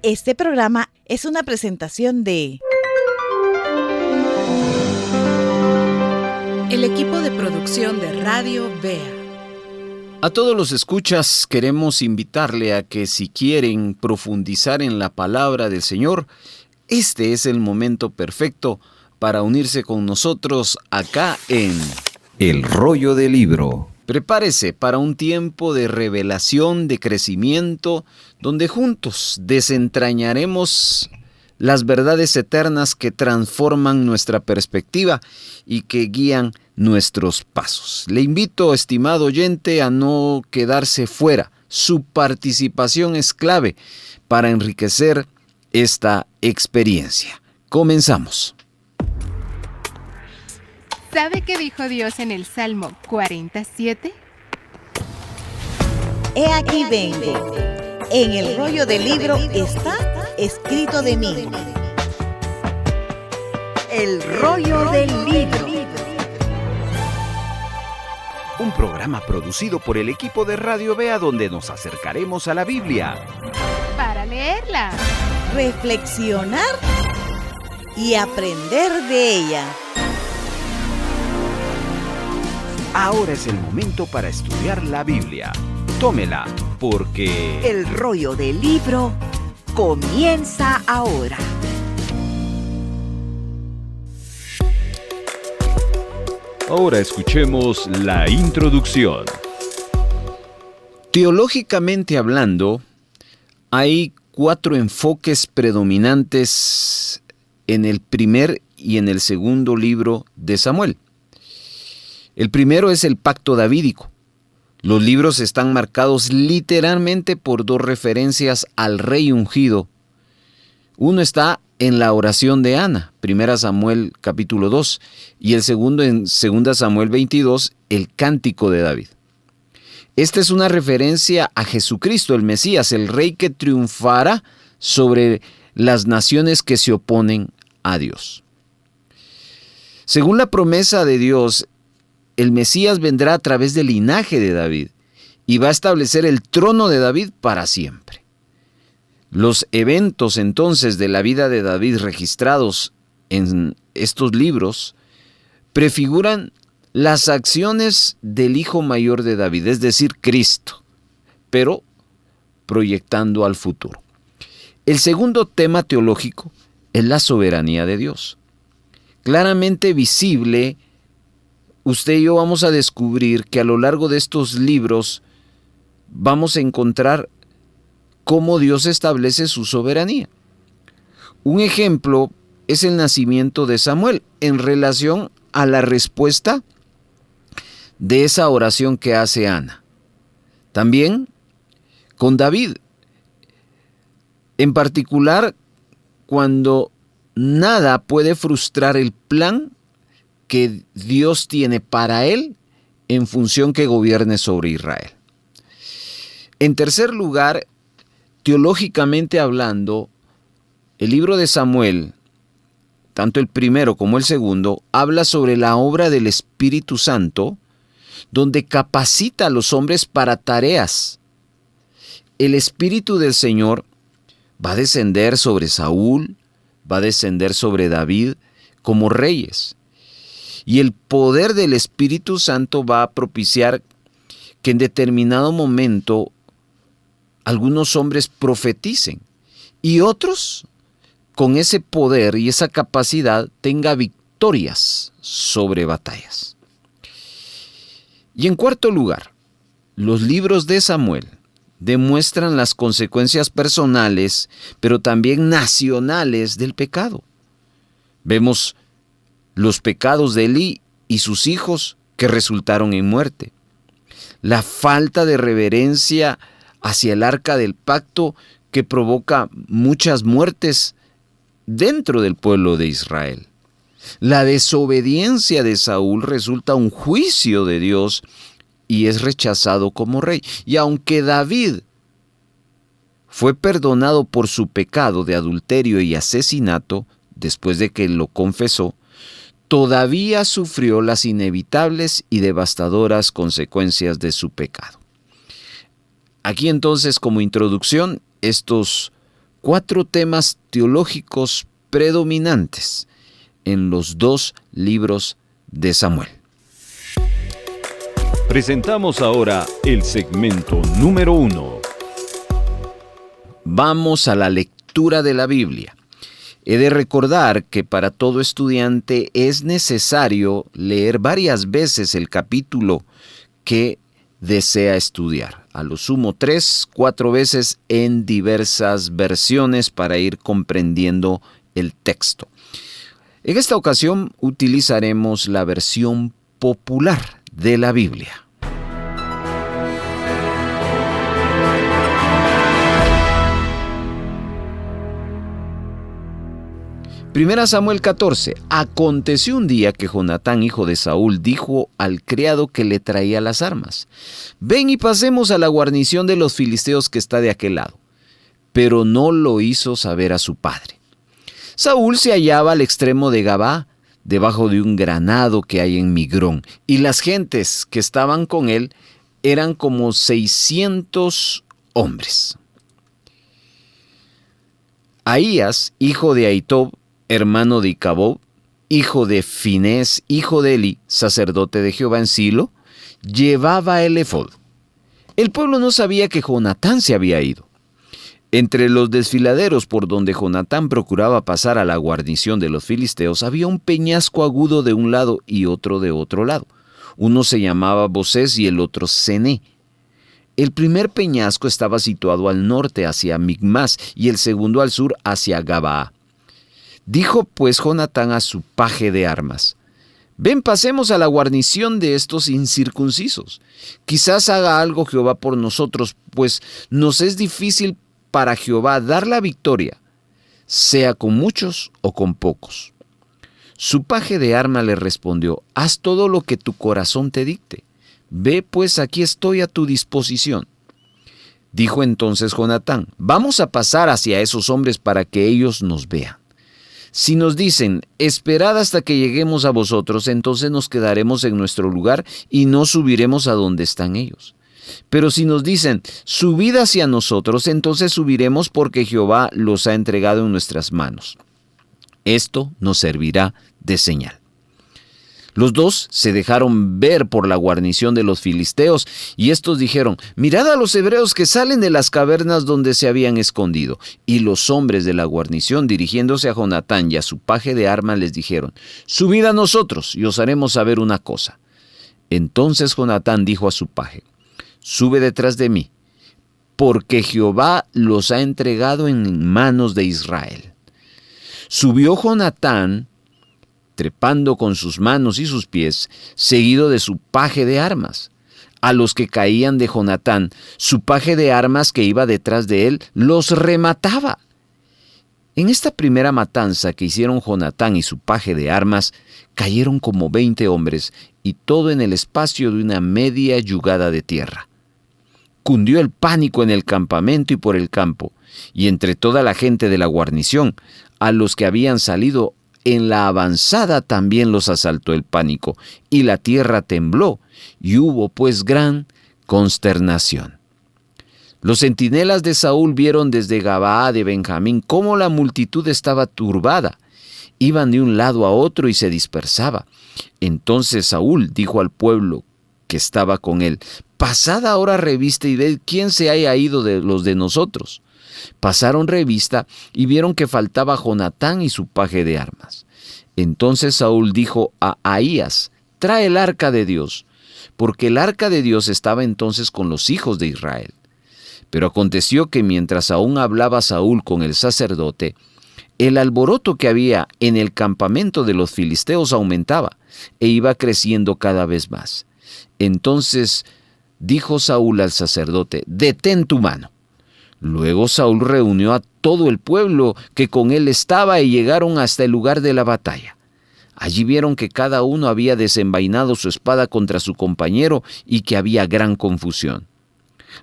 Este programa es una presentación de el equipo de producción de Radio Bea. A todos los escuchas queremos invitarle a que si quieren profundizar en la palabra del Señor, este es el momento perfecto para unirse con nosotros acá en El Rollo del Libro. Prepárese para un tiempo de revelación, de crecimiento, donde juntos desentrañaremos las verdades eternas que transforman nuestra perspectiva y que guían nuestros pasos. Le invito, estimado oyente, a no quedarse fuera. Su participación es clave para enriquecer esta experiencia. Comenzamos. ¿Sabe qué dijo Dios en el Salmo 47? He aquí vengo. En el rollo del libro está escrito de mí. El rollo del libro. Un programa producido por el equipo de Radio Bea donde nos acercaremos a la Biblia Para leerla, Reflexionar y aprender de ella. Ahora es el momento para estudiar la Biblia. Tómela, porque El rollo del libro comienza ahora. ahora escuchemos la introducción. Teológicamente hablando, hay 4 enfoques predominantes en el primer y en el segundo libro de Samuel. El primero es el pacto davídico. Los libros están marcados literalmente por 2 referencias al rey ungido. Uno está en la oración de Ana, 1 Samuel capítulo 2, y el segundo en 2 Samuel 22, el cántico de David. Esta es una referencia a Jesucristo, el Mesías, el rey que triunfará sobre las naciones que se oponen a Dios. Según la promesa de Dios, el Mesías vendrá a través del linaje de David y va a establecer el trono de David para siempre. Los eventos entonces de la vida de David registrados en estos libros prefiguran las acciones del hijo mayor de David, es decir, Cristo, pero proyectando al futuro. El segundo tema teológico es la soberanía de Dios. Claramente visible, usted y yo vamos a descubrir que a lo largo de estos libros vamos a encontrar cómo Dios establece su soberanía. Un ejemplo es el nacimiento de Samuel en relación a la respuesta de esa oración que hace Ana. También con David, en particular cuando nada puede frustrar el plan que Dios tiene para él en función que gobierne sobre Israel. En tercer lugar, teológicamente hablando, el libro de Samuel, tanto el primero como el segundo, habla sobre la obra del Espíritu Santo, donde capacita a los hombres para tareas. El Espíritu del Señor va a descender sobre Saúl, va a descender sobre David como reyes. Y el poder del Espíritu Santo va a propiciar que en determinado momento algunos hombres profeticen y otros, con ese poder y esa capacidad, tengan victorias sobre batallas. Y en cuarto lugar, los libros de Samuel demuestran las consecuencias personales, pero también nacionales del pecado. Vemos los pecados de Elí y sus hijos que resultaron en muerte. La falta de reverencia hacia el arca del pacto que provoca muchas muertes dentro del pueblo de Israel. La desobediencia de Saúl resulta un juicio de Dios y es rechazado como rey. Y aunque David fue perdonado por su pecado de adulterio y asesinato, después de que lo confesó, todavía sufrió las inevitables y devastadoras consecuencias de su pecado. Aquí entonces, como introducción, estos 4 temas teológicos predominantes en los 2 libros de Samuel. Presentamos ahora el segmento número 1. Vamos a la lectura de la Biblia. He de recordar que para todo estudiante es necesario leer varias veces el capítulo que desea estudiar. A lo sumo 3, 4 veces en diversas versiones para ir comprendiendo el texto. En esta ocasión utilizaremos la versión popular de la Biblia. Primera Samuel 14. Aconteció un día que Jonatán, hijo de Saúl, dijo al criado que le traía las armas: ven y pasemos a la guarnición de los filisteos que está de aquel lado. Pero no lo hizo saber a su padre. Saúl se hallaba al extremo de Gabaa, debajo de un granado que hay en Migrón, y las gentes que estaban con él eran como 600 hombres. Ahías, hijo de Ahitob, hermano de Icabob, hijo de Finés, hijo de Eli, sacerdote de Jehová en Silo, llevaba el efod. El pueblo no sabía que Jonatán se había ido. Entre los desfiladeros por donde Jonatán procuraba pasar a la guarnición de los filisteos había un peñasco agudo de un lado y otro de otro lado. Uno se llamaba Bosés y el otro Cené. El primer peñasco estaba situado al norte hacia Micmas y el segundo al sur hacia Gabaa. Dijo pues Jonatán a su paje de armas: ven, pasemos a la guarnición de estos incircuncisos. Quizás haga algo Jehová por nosotros, pues nos es difícil para Jehová dar la victoria, sea con muchos o con pocos. Su paje de armas le respondió: haz todo lo que tu corazón te dicte. Ve pues, aquí estoy a tu disposición. Dijo entonces Jonatán: vamos a pasar hacia esos hombres para que ellos nos vean. Si nos dicen: esperad hasta que lleguemos a vosotros, entonces nos quedaremos en nuestro lugar y no subiremos a donde están ellos. Pero si nos dicen: subid hacia nosotros, entonces subiremos, porque Jehová los ha entregado en nuestras manos. Esto nos servirá de señal. Los dos se dejaron ver por la guarnición de los filisteos, y estos dijeron: mirad a los hebreos que salen de las cavernas donde se habían escondido. Y los hombres de la guarnición, dirigiéndose a Jonatán y a su paje de armas, les dijeron: subid a nosotros y os haremos saber una cosa. Entonces Jonatán dijo a su paje: sube detrás de mí, porque Jehová los ha entregado en manos de Israel. Subió Jonatán, trepando con sus manos y sus pies, seguido de su paje de armas. A los que caían de Jonatán, su paje de armas que iba detrás de él, los remataba. En esta primera matanza que hicieron Jonatán y su paje de armas, cayeron como 20 hombres, y todo en el espacio de una media yugada de tierra. Cundió el pánico en el campamento y por el campo, y entre toda la gente de la guarnición, a los que habían salido en la avanzada también los asaltó el pánico, y la tierra tembló, y hubo pues gran consternación. Los centinelas de Saúl vieron desde Gabaa de Benjamín cómo la multitud estaba turbada. Iban de un lado a otro y se dispersaba. Entonces Saúl dijo al pueblo que estaba con él: pasad ahora revista y ved quién se haya ido de los de nosotros. Pasaron revista y vieron que faltaba Jonatán y su paje de armas. Entonces Saúl dijo a Ahías: trae el arca de Dios, porque el arca de Dios estaba entonces con los hijos de Israel. Pero aconteció que mientras aún hablaba Saúl con el sacerdote, el alboroto que había en el campamento de los filisteos aumentaba e iba creciendo cada vez más. Entonces dijo Saúl al sacerdote: detén tu mano. Luego Saúl reunió a todo el pueblo que con él estaba y llegaron hasta el lugar de la batalla. Allí vieron que cada uno había desenvainado su espada contra su compañero y que había gran confusión.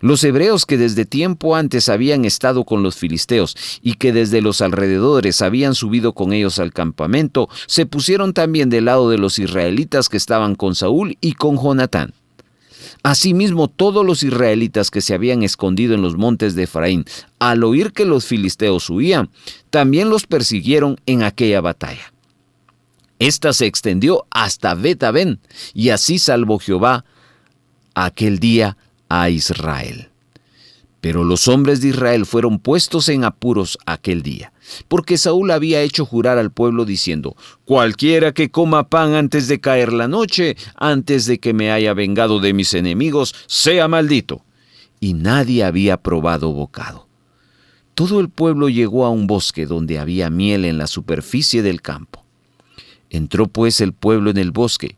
Los hebreos que desde tiempo antes habían estado con los filisteos y que desde los alrededores habían subido con ellos al campamento, se pusieron también del lado de los israelitas que estaban con Saúl y con Jonatán. Asimismo, todos los israelitas que se habían escondido en los montes de Efraín, al oír que los filisteos huían, también los persiguieron en aquella batalla. Esta se extendió hasta Bet-Aven, y así salvó Jehová aquel día a Israel. Pero los hombres de Israel fueron puestos en apuros aquel día, porque Saúl había hecho jurar al pueblo diciendo: cualquiera que coma pan antes de caer la noche, antes de que me haya vengado de mis enemigos, sea maldito. Y nadie había probado bocado. Todo el pueblo llegó a un bosque donde había miel en la superficie del campo. Entró pues el pueblo en el bosque,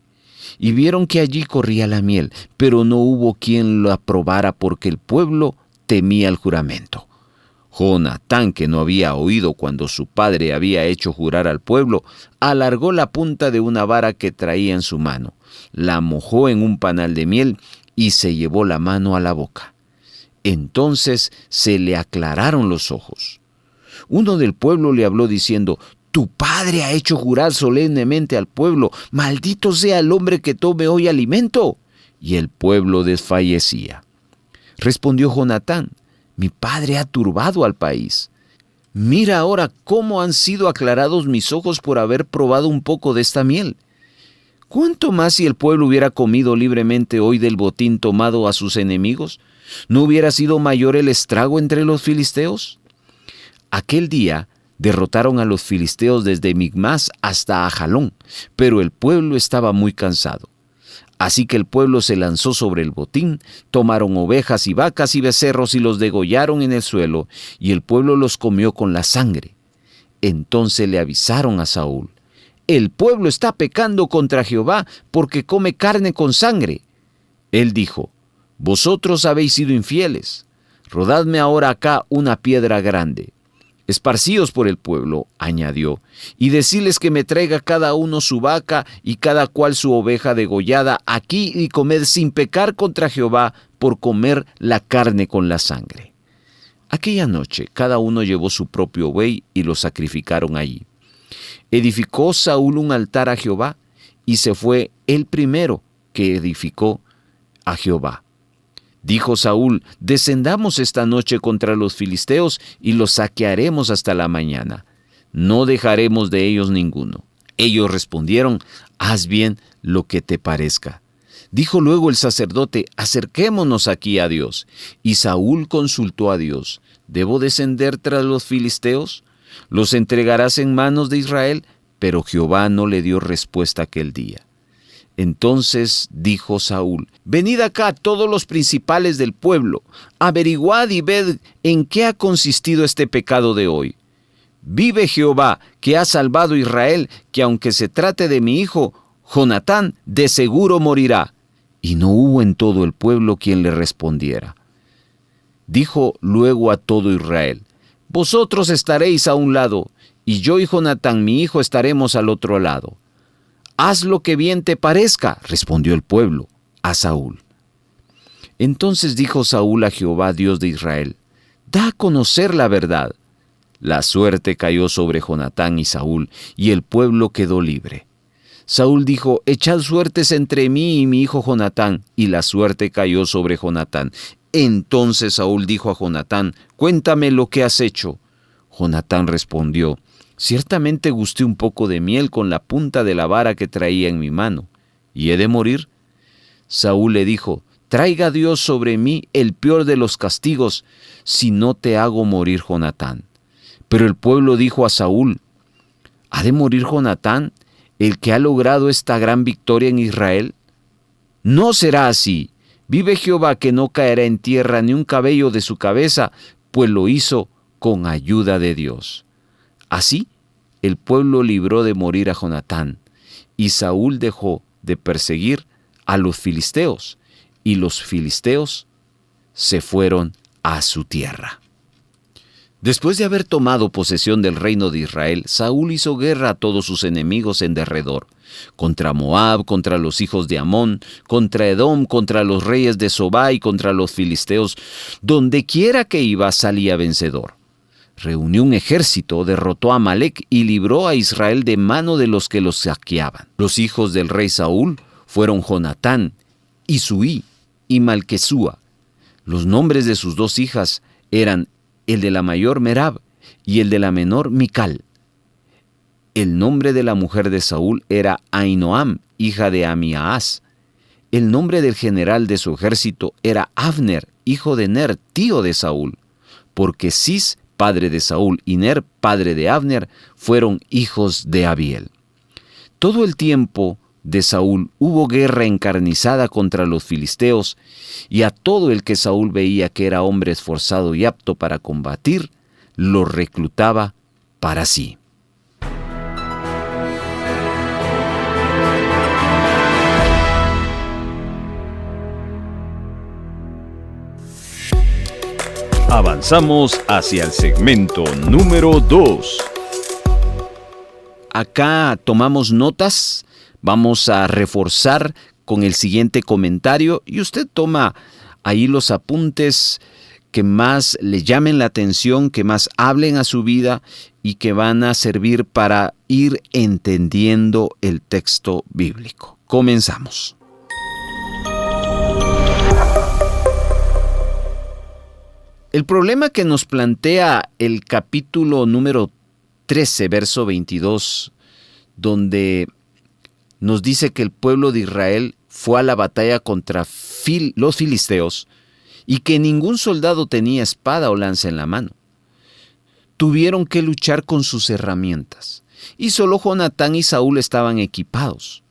y vieron que allí corría la miel, pero no hubo quien la probara porque el pueblo temía el juramento. Jonatán, que no había oído cuando su padre había hecho jurar al pueblo, alargó la punta de una vara que traía en su mano, la mojó en un panal de miel y se llevó la mano a la boca. Entonces se le aclararon los ojos. Uno del pueblo le habló diciendo: tu padre ha hecho jurar solemnemente al pueblo, maldito sea el hombre que tome hoy alimento. Y el pueblo desfallecía. Respondió Jonatán: mi padre ha turbado al país. Mira ahora cómo han sido aclarados mis ojos por haber probado un poco de esta miel. ¿Cuánto más si el pueblo hubiera comido libremente hoy del botín tomado a sus enemigos? ¿No hubiera sido mayor el estrago entre los filisteos? Aquel día derrotaron a los filisteos desde Micmas hasta Ajalón, pero el pueblo estaba muy cansado. Así que el pueblo se lanzó sobre el botín, tomaron ovejas y vacas y becerros y los degollaron en el suelo, y el pueblo los comió con la sangre. Entonces le avisaron a Saúl: el pueblo está pecando contra Jehová porque come carne con sangre. Él dijo: vosotros habéis sido infieles. Rodadme ahora acá una piedra grande. Esparcíos por el pueblo, añadió, y decidles que me traiga cada uno su vaca y cada cual su oveja degollada aquí, y comed sin pecar contra Jehová por comer la carne con la sangre. Aquella noche cada uno llevó su propio buey y lo sacrificaron allí. Edificó Saúl un altar a Jehová, y se fue el primero que edificó a Jehová. Dijo Saúl: descendamos esta noche contra los filisteos y los saquearemos hasta la mañana. No dejaremos de ellos ninguno. Ellos respondieron: haz bien lo que te parezca. Dijo luego el sacerdote: acerquémonos aquí a Dios. Y Saúl consultó a Dios: ¿debo descender tras los filisteos? ¿Los entregarás en manos de Israel? Pero Jehová no le dio respuesta aquel día. Entonces dijo Saúl: venid acá todos los principales del pueblo, averiguad y ved en qué ha consistido este pecado de hoy. Vive Jehová, que ha salvado a Israel, que aunque se trate de mi hijo, Jonatán de seguro morirá. Y no hubo en todo el pueblo quien le respondiera. Dijo luego a todo Israel: vosotros estaréis a un lado, y yo y Jonatán mi hijo estaremos al otro lado. Haz lo que bien te parezca, respondió el pueblo a Saúl. Entonces dijo Saúl a Jehová, Dios de Israel: da a conocer la verdad. La suerte cayó sobre Jonatán y Saúl, y el pueblo quedó libre. Saúl dijo: echad suertes entre mí y mi hijo Jonatán, y la suerte cayó sobre Jonatán. Entonces Saúl dijo a Jonatán: cuéntame lo que has hecho. Jonatán respondió: ciertamente gusté un poco de miel con la punta de la vara que traía en mi mano, ¿y he de morir? Saúl le dijo: traiga Dios sobre mí el peor de los castigos, si no te hago morir, Jonatán. Pero el pueblo dijo a Saúl: ¿ha de morir Jonatán, el que ha logrado esta gran victoria en Israel? No será así. Vive Jehová, que no caerá en tierra ni un cabello de su cabeza, pues lo hizo con ayuda de Dios. Así, el pueblo libró de morir a Jonatán, y Saúl dejó de perseguir a los filisteos, y los filisteos se fueron a su tierra. Después de haber tomado posesión del reino de Israel, Saúl hizo guerra a todos sus enemigos en derredor, contra Moab, contra los hijos de Amón, contra Edom, contra los reyes de Sobá y contra los filisteos. Donde quiera que iba, salía vencedor. Reunió un ejército, derrotó a Amalec y libró a Israel de mano de los que los saqueaban. Los hijos del rey Saúl fueron Jonatán, Isuí y Malquesúa. Los nombres de sus 2 hijas eran el de la mayor Merab y el de la menor Mical. El nombre de la mujer de Saúl era Ahinoam, hija de Amiahaz. El nombre del general de su ejército era Abner, hijo de Ner, tío de Saúl, porque Cis, padre de Saúl, y Ner, padre de Abner, fueron hijos de Abiel. Todo el tiempo de Saúl hubo guerra encarnizada contra los filisteos, y a todo el que Saúl veía que era hombre esforzado y apto para combatir, lo reclutaba para sí. Avanzamos hacia el segmento número 2. Acá tomamos notas, vamos a reforzar con el siguiente comentario y usted toma ahí los apuntes que más le llamen la atención, que más hablen a su vida y que van a servir para ir entendiendo el texto bíblico. Comenzamos. El problema que nos plantea el capítulo número 13, verso 22, donde nos dice que el pueblo de Israel fue a la batalla contra los filisteos y que ningún soldado tenía espada o lanza en la mano. Tuvieron que luchar con sus herramientas y solo Jonatán y Saúl estaban equipados.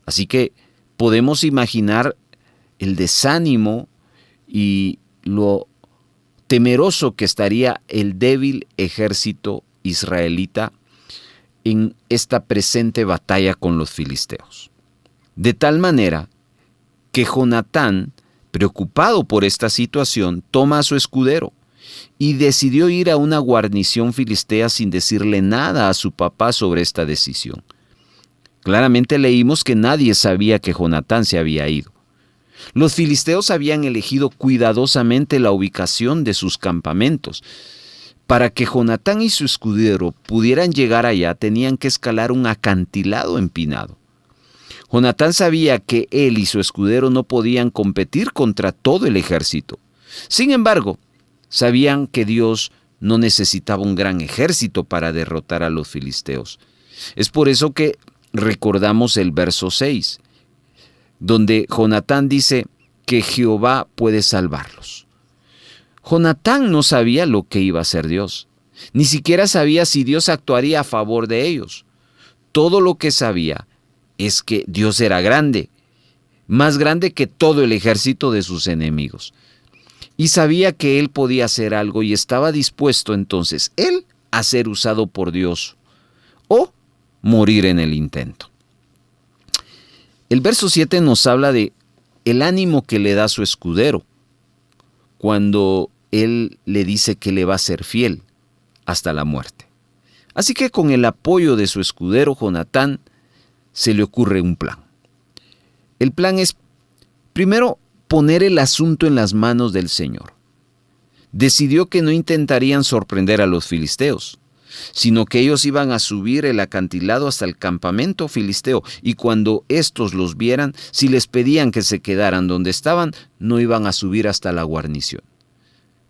Así que podemos imaginar el desánimo y lo temeroso que estaría el débil ejército israelita en esta presente batalla con los filisteos. De tal manera que Jonatán, preocupado por esta situación, toma a su escudero y decidió ir a una guarnición filistea sin decirle nada a su papá sobre esta decisión. Claramente leímos que nadie sabía que Jonatán se había ido. Los filisteos habían elegido cuidadosamente la ubicación de sus campamentos. Para que Jonatán y su escudero pudieran llegar allá, tenían que escalar un acantilado empinado. Jonatán sabía que él y su escudero no podían competir contra todo el ejército. Sin embargo, sabían que Dios no necesitaba un gran ejército para derrotar a los filisteos. Es por eso que recordamos el verso 6, donde Jonatán dice que Jehová puede salvarlos. Jonatán no sabía lo que iba a hacer Dios. Ni siquiera sabía si Dios actuaría a favor de ellos. Todo lo que sabía es que Dios era grande, más grande que todo el ejército de sus enemigos. Y sabía que él podía hacer algo y estaba dispuesto entonces él a ser usado por Dios o morir en el intento. El verso 7 nos habla de el ánimo que le da su escudero cuando él le dice que le va a ser fiel hasta la muerte. Así que con el apoyo de su escudero Jonatán se le ocurre un plan. El plan es, primero, poner el asunto en las manos del Señor. Decidió que no intentarían sorprender a los filisteos, sino que ellos iban a subir el acantilado hasta el campamento filisteo, y cuando éstos los vieran, si les pedían que se quedaran donde estaban, no iban a subir hasta la guarnición.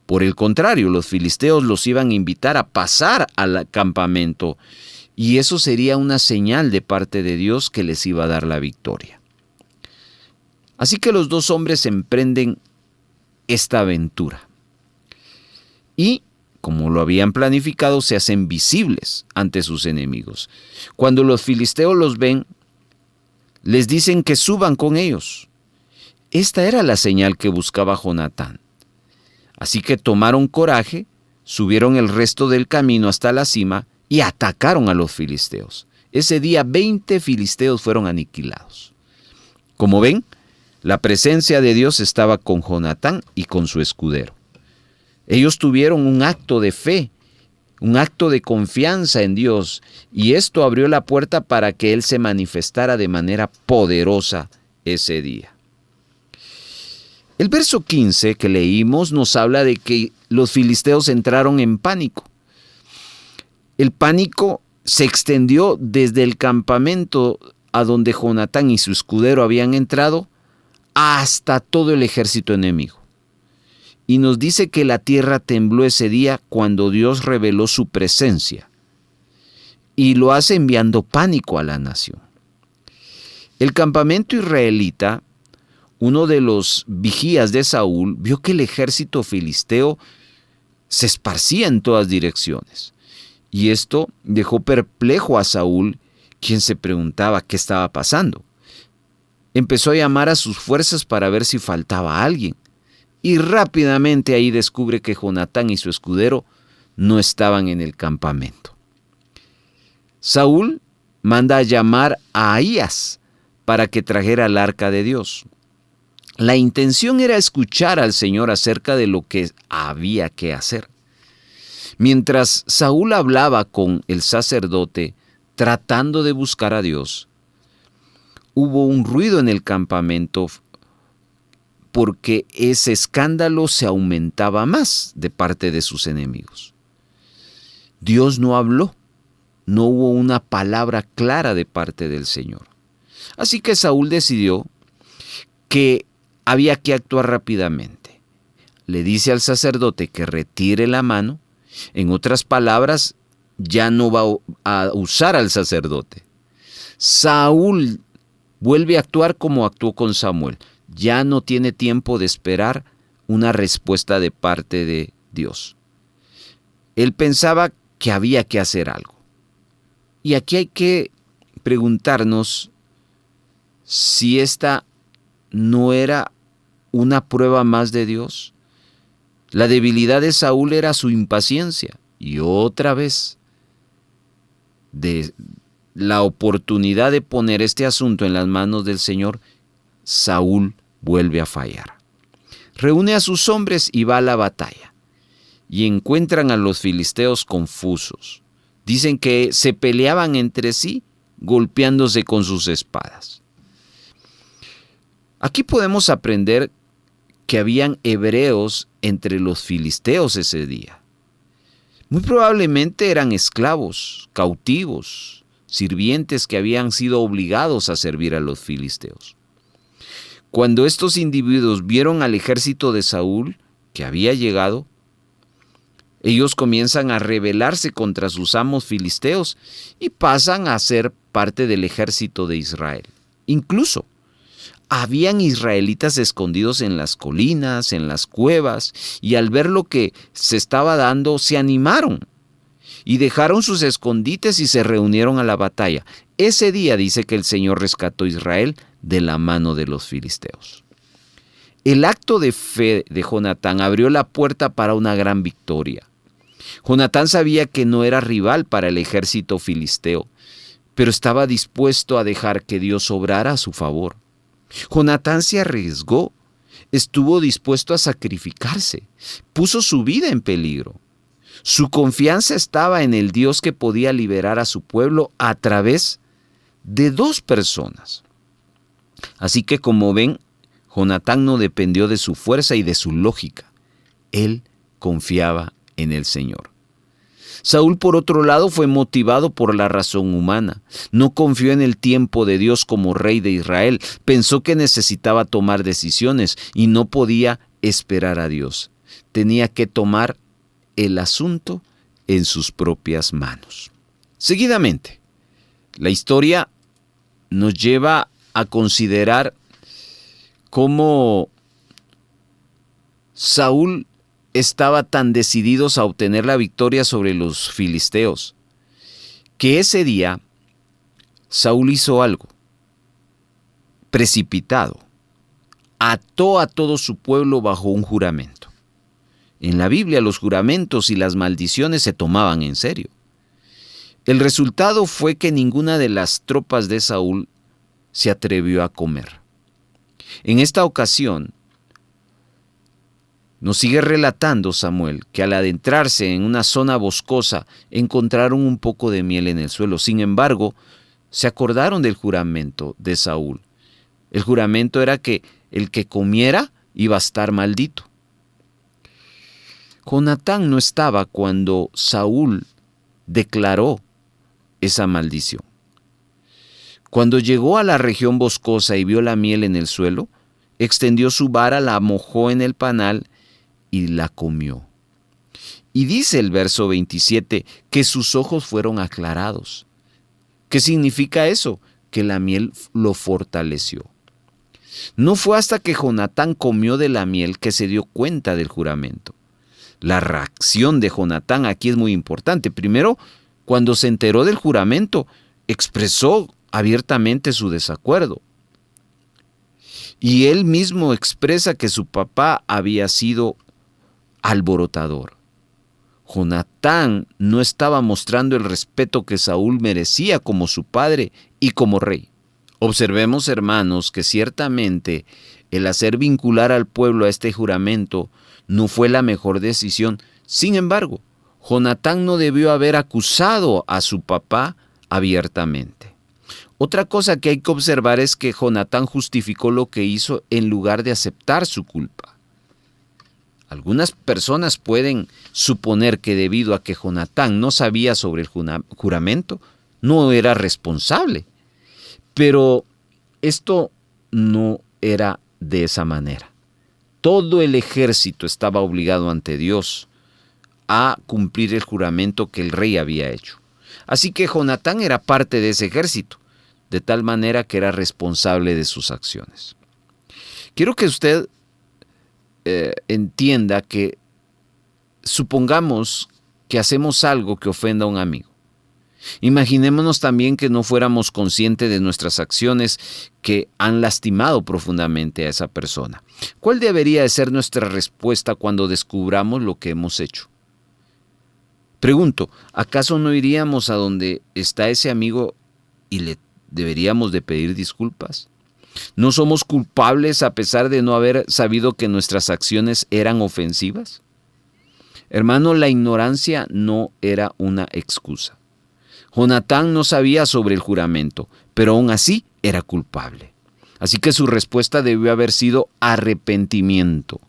Por el contrario, los filisteos los iban a invitar a pasar al campamento, y eso sería una señal de parte de Dios que les iba a dar la victoria. Así que los dos hombres emprenden esta aventura. Y como lo habían planificado, se hacen visibles ante sus enemigos. Cuando los filisteos los ven, les dicen que suban con ellos. Esta era la señal que buscaba Jonatán. Así que tomaron coraje, subieron el resto del camino hasta la cima y atacaron a los filisteos. Ese día 20 filisteos fueron aniquilados. Como ven, la presencia de Dios estaba con Jonatán y con su escudero. Ellos tuvieron un acto de fe, un acto de confianza en Dios, y esto abrió la puerta para que Él se manifestara de manera poderosa ese día. El verso 15 que leímos nos habla de que los filisteos entraron en pánico. El pánico se extendió desde el campamento a donde Jonatán y su escudero habían entrado hasta todo el ejército enemigo. Y nos dice que la tierra tembló ese día cuando Dios reveló su presencia. Y lo hace enviando pánico a la nación. El campamento israelita, uno de los vigías de Saúl, vio que el ejército filisteo se esparcía en todas direcciones. Y esto dejó perplejo a Saúl, quien se preguntaba qué estaba pasando. Empezó a llamar a sus fuerzas para ver si faltaba alguien. Y rápidamente ahí descubre que Jonatán y su escudero no estaban en el campamento. Saúl manda a llamar a Ahías para que trajera el arca de Dios. La intención era escuchar al Señor acerca de lo que había que hacer. Mientras Saúl hablaba con el sacerdote, tratando de buscar a Dios, hubo un ruido en el campamento porque ese escándalo se aumentaba más de parte de sus enemigos. Dios no habló, no hubo una palabra clara de parte del Señor. Así que Saúl decidió que había que actuar rápidamente. Le dice al sacerdote que retire la mano. En otras palabras, ya no va a usar al sacerdote. Saúl vuelve a actuar como actuó con Samuel. Ya no tiene tiempo de esperar una respuesta de parte de Dios. Él pensaba que había que hacer algo. Y aquí hay que preguntarnos si esta no era una prueba más de Dios. La debilidad de Saúl era su impaciencia. Y otra vez, de la oportunidad de poner este asunto en las manos del Señor, Saúl vuelve a fallar. Reúne a sus hombres y va a la batalla. Y encuentran a los filisteos confusos. Dicen que se peleaban entre sí, golpeándose con sus espadas. Aquí podemos aprender que habían hebreos entre los filisteos ese día. Muy probablemente eran esclavos, cautivos, sirvientes que habían sido obligados a servir a los filisteos. Cuando estos individuos vieron al ejército de Saúl que había llegado, ellos comienzan a rebelarse contra sus amos filisteos y pasan a ser parte del ejército de Israel. Incluso habían israelitas escondidos en las colinas, en las cuevas, y al ver lo que se estaba dando, se animaron y dejaron sus escondites y se reunieron a la batalla. Ese día dice que el Señor rescató a Israel de la mano de los filisteos. El acto de fe de Jonatán abrió la puerta para una gran victoria. Jonatán sabía que no era rival para el ejército filisteo, pero estaba dispuesto a dejar que Dios obrara a su favor. Jonatán se arriesgó, estuvo dispuesto a sacrificarse, puso su vida en peligro. Su confianza estaba en el Dios que podía liberar a su pueblo a través de dos personas. Así que, como ven, Jonatán no dependió de su fuerza y de su lógica. Él confiaba en el Señor. Saúl, por otro lado, fue motivado por la razón humana. No confió en el tiempo de Dios como rey de Israel. Pensó que necesitaba tomar decisiones y no podía esperar a Dios. Tenía que tomar el asunto en sus propias manos. Seguidamente, la historia nos lleva a considerar cómo Saúl estaba tan decidido a obtener la victoria sobre los filisteos, que ese día Saúl hizo algo precipitado. Ató a todo su pueblo bajo un juramento. En la Biblia los juramentos y las maldiciones se tomaban en serio. El resultado fue que ninguna de las tropas de Saúl se atrevió a comer. En esta ocasión, nos sigue relatando Samuel que al adentrarse en una zona boscosa encontraron un poco de miel en el suelo. Sin embargo, se acordaron del juramento de Saúl. El juramento era que el que comiera iba a estar maldito. Jonatán no estaba cuando Saúl declaró esa maldición. Cuando llegó a la región boscosa y vio la miel en el suelo, extendió su vara, la mojó en el panal y la comió. Y dice el verso 27 que sus ojos fueron aclarados. ¿Qué significa eso? Que la miel lo fortaleció. No fue hasta que Jonatán comió de la miel que se dio cuenta del juramento. La reacción de Jonatán aquí es muy importante. Primero, cuando se enteró del juramento, expresó abiertamente su desacuerdo. Y él mismo expresa que su papá había sido alborotador. Jonatán no estaba mostrando el respeto que Saúl merecía como su padre y como rey. Observemos, hermanos, que ciertamente el hacer vincular al pueblo a este juramento no fue la mejor decisión. Sin embargo, Jonatán no debió haber acusado a su papá abiertamente. Otra cosa que hay que observar es que Jonatán justificó lo que hizo en lugar de aceptar su culpa. Algunas personas pueden suponer que debido a que Jonatán no sabía sobre el juramento, no era responsable. Pero esto no era de esa manera. Todo el ejército estaba obligado ante Dios a cumplir el juramento que el rey había hecho. Así que Jonatán era parte de ese ejército, de tal manera que era responsable de sus acciones. Quiero que usted entienda que supongamos que hacemos algo que ofenda a un amigo. Imaginémonos también que no fuéramos conscientes de nuestras acciones que han lastimado profundamente a esa persona. ¿Cuál debería de ser nuestra respuesta cuando descubramos lo que hemos hecho? Pregunto, ¿acaso no iríamos a donde está ese amigo y le deberíamos de pedir disculpas? ¿No somos culpables a pesar de no haber sabido que nuestras acciones eran ofensivas? Hermano, la ignorancia no era una excusa. Jonatán no sabía sobre el juramento, pero aún así era culpable. Así que su respuesta debió haber sido arrepentimiento.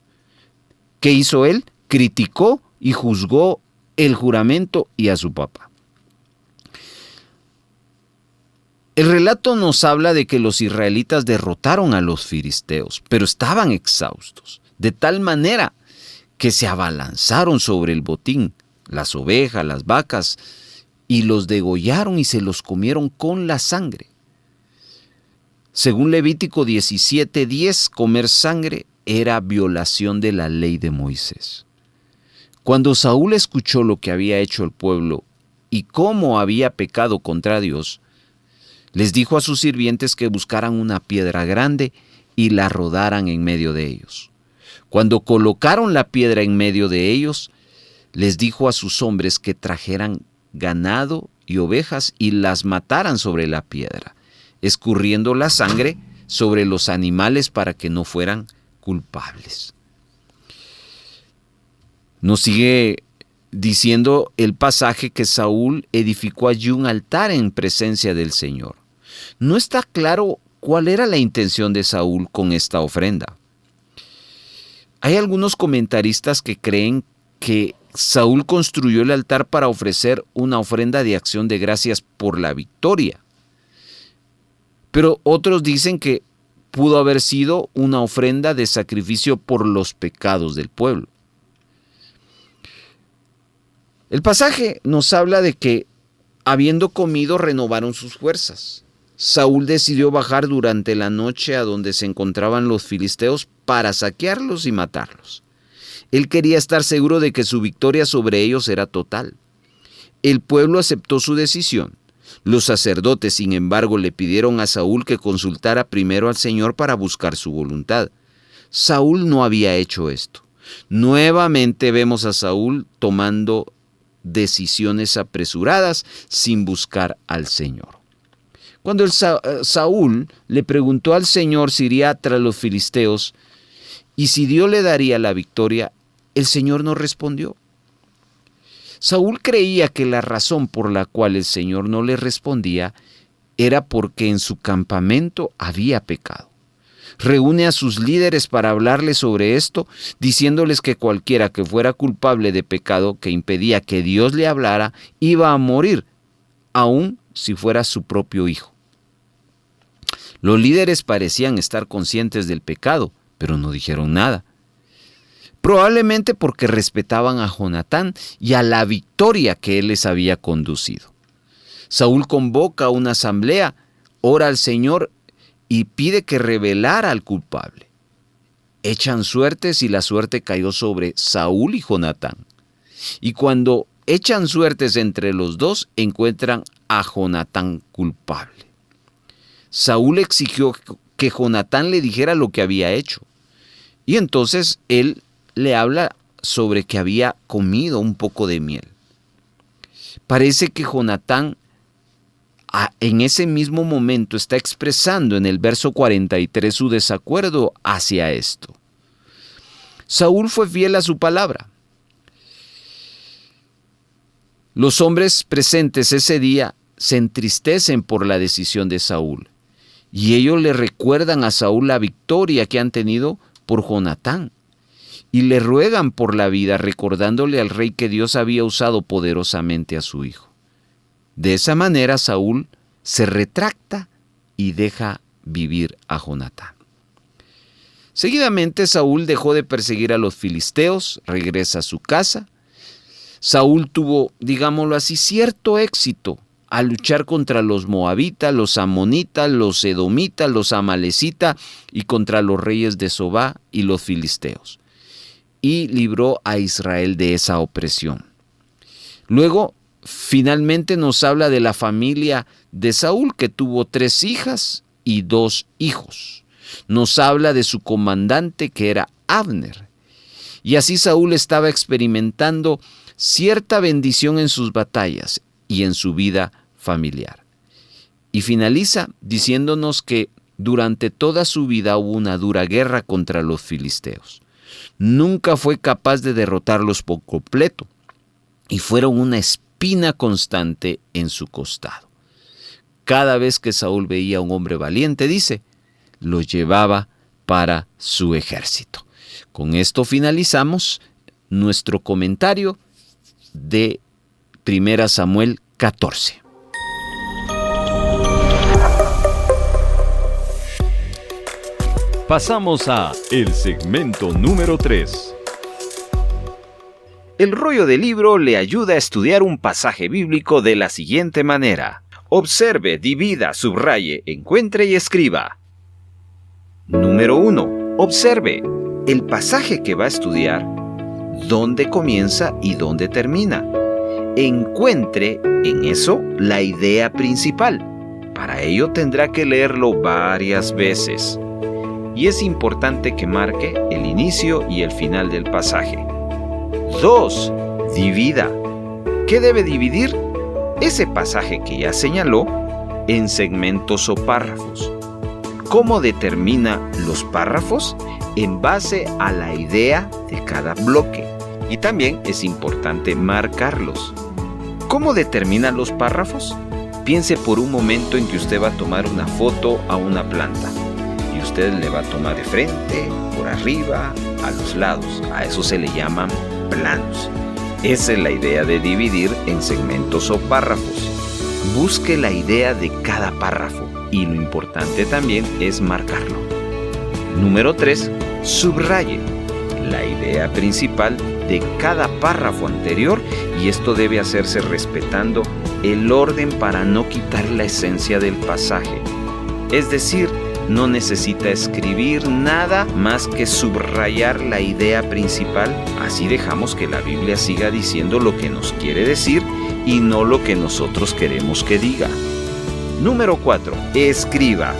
¿Qué hizo él? Criticó y juzgó el juramento y a su papá. El relato nos habla de que los israelitas derrotaron a los filisteos, pero estaban exhaustos, de tal manera que se abalanzaron sobre el botín, las ovejas, las vacas, y los degollaron y se los comieron con la sangre. Según Levítico 17:10, comer sangre era violación de la ley de Moisés. Cuando Saúl escuchó lo que había hecho el pueblo y cómo había pecado contra Dios, les dijo a sus sirvientes que buscaran una piedra grande y la rodaran en medio de ellos. Cuando colocaron la piedra en medio de ellos, les dijo a sus hombres que trajeran ganado y ovejas y las mataran sobre la piedra, escurriendo la sangre sobre los animales para que no fueran culpables. Nos sigue diciendo el pasaje que Saúl edificó allí un altar en presencia del Señor. No está claro cuál era la intención de Saúl con esta ofrenda. Hay algunos comentaristas que creen que Saúl construyó el altar para ofrecer una ofrenda de acción de gracias por la victoria. Pero otros dicen que pudo haber sido una ofrenda de sacrificio por los pecados del pueblo. El pasaje nos habla de que, habiendo comido, renovaron sus fuerzas. Saúl decidió bajar durante la noche a donde se encontraban los filisteos para saquearlos y matarlos. Él quería estar seguro de que su victoria sobre ellos era total. El pueblo aceptó su decisión. Los sacerdotes, sin embargo, le pidieron a Saúl que consultara primero al Señor para buscar su voluntad. Saúl no había hecho esto. Nuevamente vemos a Saúl tomando decisiones apresuradas sin buscar al Señor. Cuando Saúl le preguntó al Señor si iría tras los filisteos y si Dios le daría la victoria, el Señor no respondió. Saúl creía que la razón por la cual el Señor no le respondía era porque en su campamento había pecado. Reúne a sus líderes para hablarles sobre esto, diciéndoles que cualquiera que fuera culpable de pecado que impedía que Dios le hablara, iba a morir, aun si fuera su propio hijo. Los líderes parecían estar conscientes del pecado, pero no dijeron nada. Probablemente porque respetaban a Jonatán y a la victoria que él les había conducido. Saúl convoca a una asamblea, ora al Señor y pide que revelara al culpable. Echan suertes y la suerte cayó sobre Saúl y Jonatán. Y cuando echan suertes entre los dos, encuentran a Jonatán culpable. Saúl exigió que Jonatán le dijera lo que había hecho. Y entonces él le habla sobre que había comido un poco de miel. Parece que Jonatán en ese mismo momento está expresando en el verso 43 su desacuerdo hacia esto. Saúl fue fiel a su palabra. Los hombres presentes ese día se entristecen por la decisión de Saúl. Y ellos le recuerdan a Saúl la victoria que han tenido por Jonatán. Y le ruegan por la vida, recordándole al rey que Dios había usado poderosamente a su hijo. De esa manera Saúl se retracta y deja vivir a Jonatán. Seguidamente Saúl dejó de perseguir a los filisteos, regresa a su casa. Saúl tuvo, digámoslo así, cierto éxito a luchar contra los moabitas, los amonitas, los edomitas, los amalecitas y contra los reyes de Sobá y los filisteos. Y libró a Israel de esa opresión. Luego, finalmente nos habla de la familia de Saúl, que tuvo 3 hijas y 2 hijos. Nos habla de su comandante, que era Abner. Y así Saúl estaba experimentando cierta bendición en sus batallas y en su vida familiar. Y finaliza diciéndonos que durante toda su vida hubo una dura guerra contra los filisteos. Nunca fue capaz de derrotarlos por completo y fueron una espina constante en su costado. Cada vez que Saúl veía a un hombre valiente, dice, lo llevaba para su ejército. Con esto finalizamos nuestro comentario de 1 Samuel 14. Pasamos a el segmento número 3. El rollo del libro le ayuda a estudiar un pasaje bíblico de la siguiente manera. Observe, divida, subraye, encuentre y escriba. Número 1. Observe el pasaje que va a estudiar, dónde comienza y dónde termina. Encuentre en eso la idea principal. Para ello tendrá que leerlo varias veces. Y es importante que marque el inicio y el final del pasaje. 2. Divida. ¿Qué debe dividir? Ese pasaje que ya señaló en segmentos o párrafos. ¿Cómo determina los párrafos? En base a la idea de cada bloque. Y también es importante marcarlos. ¿Cómo determina los párrafos? Piense por un momento en que usted va a tomar una foto a una planta. Y usted le va a tomar de frente, por arriba, a los lados. A eso se le llaman planos. Esa es la idea de dividir en segmentos o párrafos. Busque la idea de cada párrafo y lo importante también es marcarlo. Número 3. Subraye la idea principal de cada párrafo anterior y esto debe hacerse respetando el orden para no quitar la esencia del pasaje. Es decir, no necesita escribir nada más que subrayar la idea principal. Así dejamos que la Biblia siga diciendo lo que nos quiere decir y no lo que nosotros queremos que diga. Número 4. Escriba.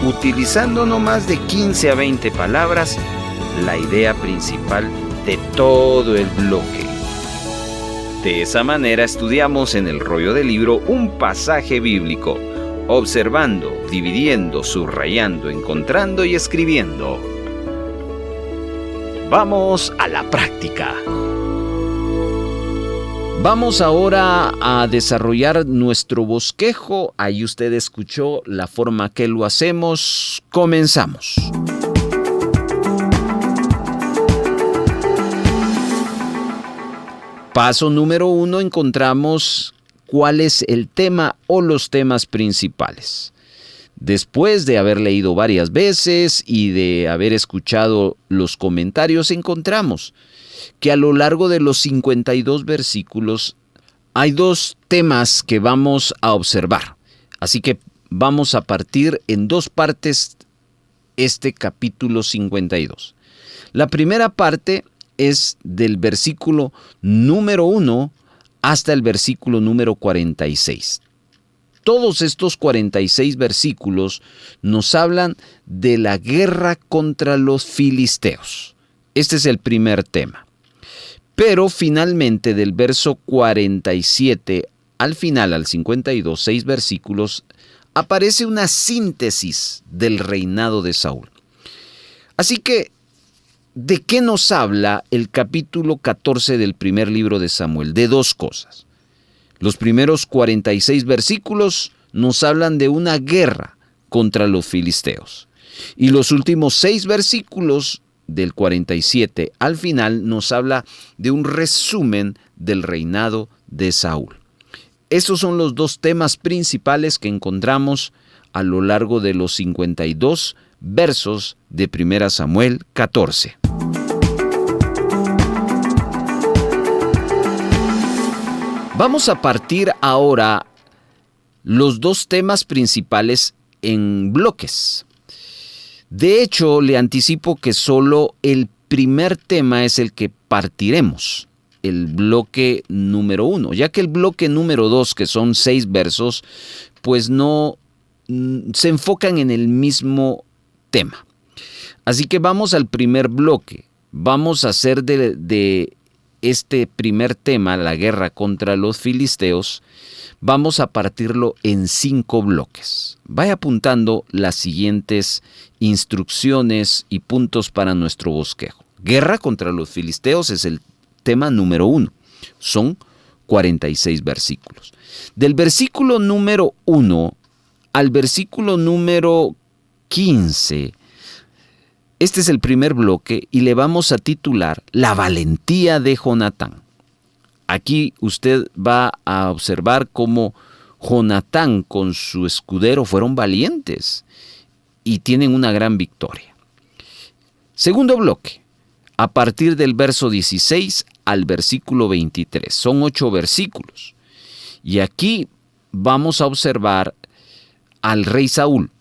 Utilizando no más de 15 a 20 palabras, la idea principal de todo el bloque. De esa manera estudiamos en el rollo del libro un pasaje bíblico, observando, dividiendo, subrayando, encontrando y escribiendo. Vamos a la práctica. Vamos ahora a desarrollar nuestro bosquejo. Ahí usted escuchó la forma que lo hacemos. Comenzamos. Paso número 1, encontramos cuál es el tema o los temas principales. Después de haber leído varias veces y de haber escuchado los comentarios, encontramos que a lo largo de los 52 versículos hay dos temas que vamos a observar. Así que vamos a partir en dos partes este capítulo 52. La primera parte es del versículo número 1 hasta el versículo número 46. Todos estos 46 versículos nos hablan de la guerra contra los filisteos. Este es el primer tema. Pero finalmente del verso 47 al final, al 52, 6 versículos, aparece una síntesis del reinado de Saúl. Así que, ¿de qué nos habla el capítulo 14 del primer libro de Samuel? De dos cosas. Los primeros 46 versículos nos hablan de una guerra contra los filisteos. Y los últimos 6 versículos del 47 al final nos habla de un resumen del reinado de Saúl. Esos son los dos temas principales que encontramos a lo largo de los 52 versos de 1 Samuel 14. Vamos a partir ahora los dos temas principales en bloques. De hecho, le anticipo que solo el primer tema es el que partiremos, el bloque número 1, ya que el bloque número 2, que son 6 versos, pues no se enfocan en el mismo tema. Así que vamos al primer bloque. Vamos a hacer de este primer tema, la guerra contra los filisteos, vamos a partirlo en 5 bloques. Vaya apuntando las siguientes instrucciones y puntos para nuestro bosquejo. Guerra contra los filisteos es el tema número 1. Son 46 versículos. Del versículo número 1 al versículo número 15, este es el primer bloque y le vamos a titular La valentía de Jonatán. Aquí usted va a observar cómo Jonatán con su escudero fueron valientes y tienen una gran victoria. Segundo bloque, a partir del verso 16 al versículo 23. Son 8 versículos. Y aquí vamos a observar al rey Saúl.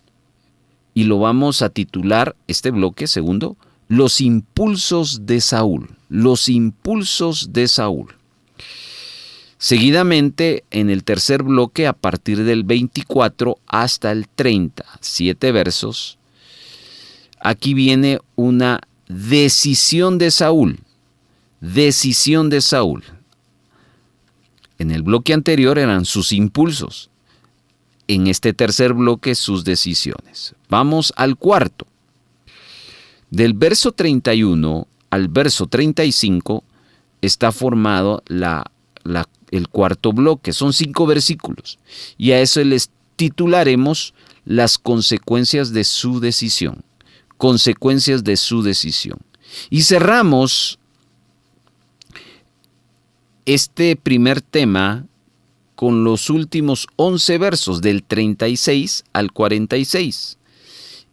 Y lo vamos a titular, este bloque, segundo, Los impulsos de Saúl. Los impulsos de Saúl. Seguidamente, en el tercer bloque, a partir del 24 hasta el 30, 7 versos, aquí viene una decisión de Saúl. Decisión de Saúl. En el bloque anterior eran sus impulsos. En este tercer bloque, sus decisiones. Vamos al cuarto. Del verso 31 al verso 35 está formado el cuarto bloque. Son 5 versículos. Y a eso les titularemos las consecuencias de su decisión. Consecuencias de su decisión. Y cerramos este primer tema con los últimos 11 versos del 36 al 46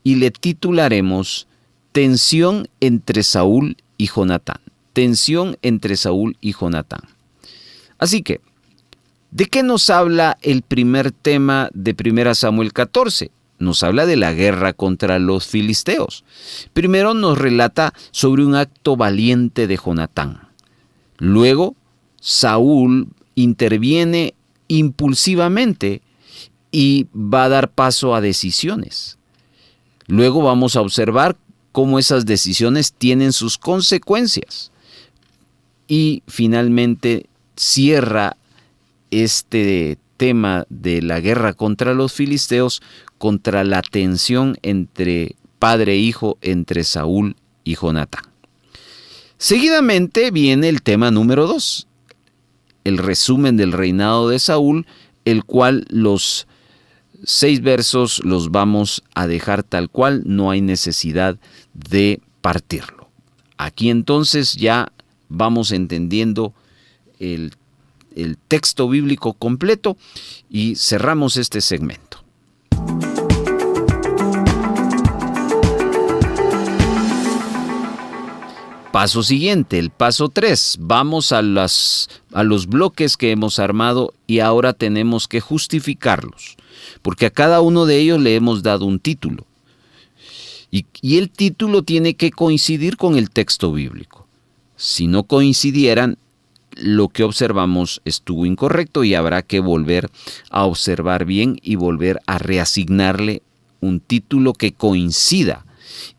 y le titularemos Tensión entre Saúl y Jonatán. Tensión entre Saúl y Jonatán. Así que, ¿de qué nos habla el primer tema de 1 Samuel 14? Nos habla de la guerra contra los filisteos. Primero nos relata sobre un acto valiente de Jonatán. Luego, Saúl interviene impulsivamente y va a dar paso a decisiones. Luego vamos a observar cómo esas decisiones tienen sus consecuencias. Y finalmente cierra este tema de la guerra contra los filisteos contra la tensión entre padre e hijo, entre Saúl y Jonatán. Seguidamente viene el tema número 2. El resumen del reinado de Saúl, el cual los 6 versos los vamos a dejar tal cual, no hay necesidad de partirlo. Aquí entonces ya vamos entendiendo el texto bíblico completo y cerramos este segmento. paso siguiente, el paso 3. Vamos a los bloques que hemos armado y ahora tenemos que justificarlos, porque a cada uno de ellos le hemos dado un título. Y el título tiene que coincidir con el texto bíblico. Si no coincidieran, lo que observamos estuvo incorrecto y habrá que volver a observar bien y volver a reasignarle un título que coincida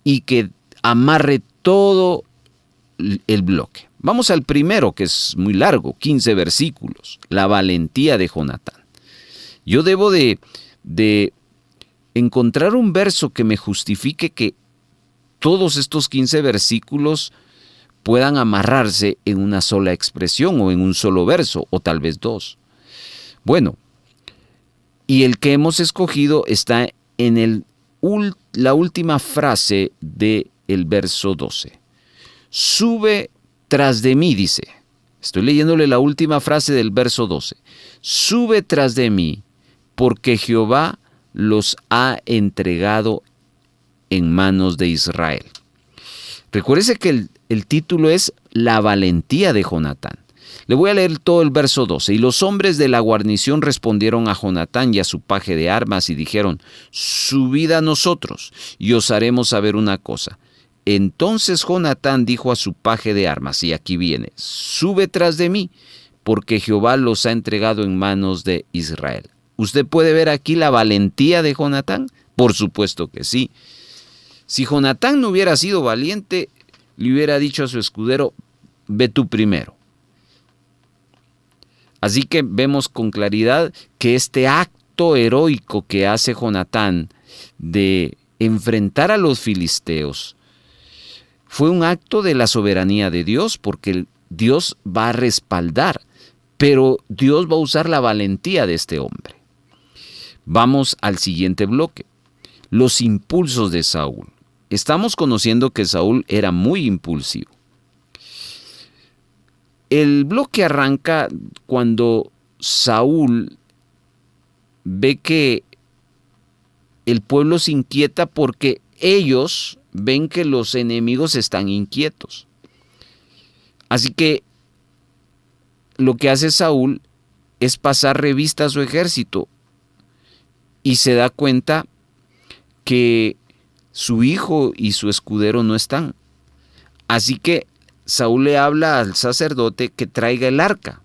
y que amarre todo el bloque. Vamos al primero, que es muy largo, 15 versículos, la valentía de Jonatán. Yo debo de encontrar un verso que me justifique que todos estos 15 versículos puedan amarrarse en una sola expresión o en un solo verso, o tal vez dos. Bueno, y el que hemos escogido está en la última frase del verso 12. Sube tras de mí, dice. Estoy leyéndole la última frase del verso 12. Sube tras de mí, porque Jehová los ha entregado en manos de Israel. Recuérdese que el título es La valentía de Jonatán. Le voy a leer todo el verso 12. Y los hombres de la guarnición respondieron a Jonatán y a su paje de armas y dijeron: subid a nosotros y os haremos saber una cosa. Entonces Jonatán dijo a su paje de armas, y aquí viene: sube tras de mí, porque Jehová los ha entregado en manos de Israel. ¿Usted puede ver aquí la valentía de Jonatán? Por supuesto que sí. Si Jonatán no hubiera sido valiente, le hubiera dicho a su escudero: ve tú primero. Así que vemos con claridad que este acto heroico que hace Jonatán de enfrentar a los filisteos fue un acto de la soberanía de Dios, porque Dios va a respaldar, pero Dios va a usar la valentía de este hombre. Vamos al siguiente bloque, los impulsos de Saúl. Estamos conociendo que Saúl era muy impulsivo. El bloque arranca cuando Saúl ve que el pueblo se inquieta porque ellos ven que los enemigos están inquietos. Así que lo que hace Saúl es pasar revista a su ejército y se da cuenta que su hijo y su escudero no están. Así que Saúl le habla al sacerdote que traiga el arca.